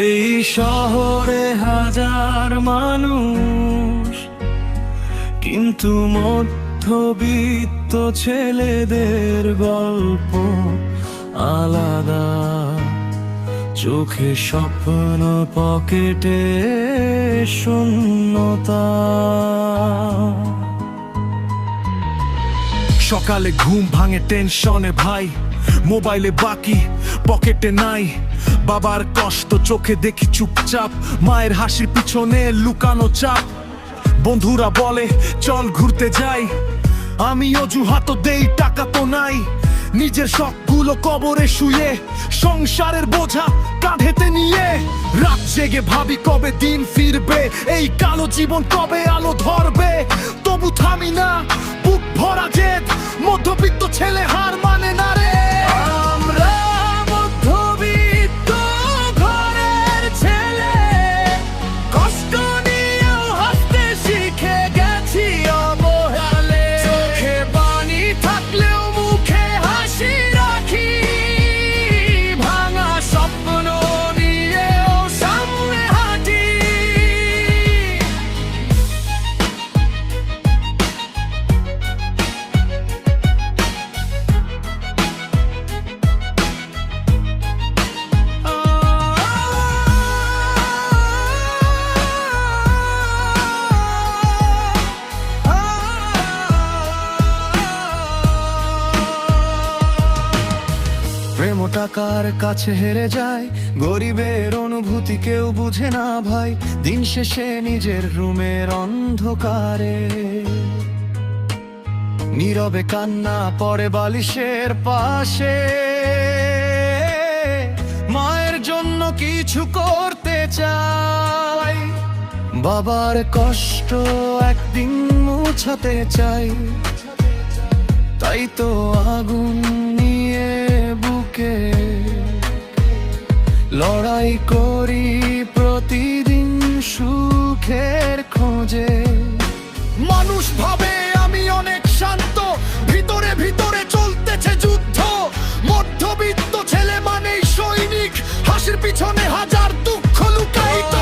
এই শহরে হাজার মানুষ, কিন্তু মধ্যবিত্ত ছেলেদের গল্প আলাদা। চোখে স্বপ্ন, পকেটে শূন্যতা। সকালে ঘুম ভাঙে টেনশনে ভাই, মোবাইলে বাকি পকেটে নাই। বাবার কষ্ট চোখে দেখি চুপচাপ, মায়ের হাসির পিছনে লুকানো চাপ। বন্ধুরা বলে চল ঘুরতে যাই, আমি অজুহাত দেই টাকা তো নাই। নিজের শখগুলো কবরে শুয়ে, সংসারের বোঝা কাঁধেতে নিয়ে রাত জেগে ভাবি কবে দিন ফিরবে, এই কালো জীবন কবে আলো ধরবে। তবু থামি না, বুক ভরা জেদ, মধ্যবিত্ত ছেলে হার মানে না রে। আমরা মধ্যবিত্ত ঘরের ছেলে, কষ্ট নিয়েও হাসতে শিখে গেছি অবহেলে। চোখে পানি থাকলেও মুখে হাসি রাখি, ভাঙা স্বপ্ন নিয়েও সামনে হাঁটি। প্রেম ও টাকার কাছে হেরে যায়, গরিবের অনুভূতি কেউ বুঝে না ভাই। দিন শেষে নিজের রুমের অন্ধকারে নীরবে কান্না পড়ে বালিশের পাশে। মায়ের জন্য কিছু করতে চাই, বাবার কষ্ট একদিন মুছাতে চাই। তাই তো আগুন নিয়ে বুকে লড়াই করি প্রতিদিন সুখের খোঁজে। মানুষ ভাবে আমি অনেক শান্ত, ভিতরে ভিতরে চলতেছে যুদ্ধ। মধ্যবিত্ত ছেলে মানেই সৈনিক, হাসির পিছনে হাজার দুঃখ লুকায়িত।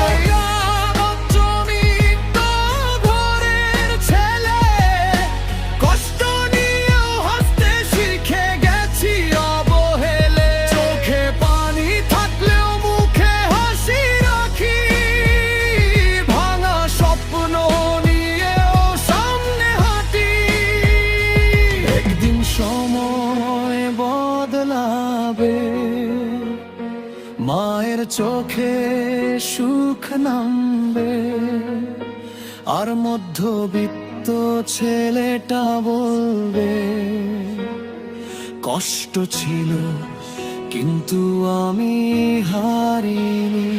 সময় বদলাবে, মায়ের চোখে সুখ নামবে, আর মধ্যবিত্ত ছেলেটা বলবে কষ্ট ছিল কিন্তু আমি হারিনি।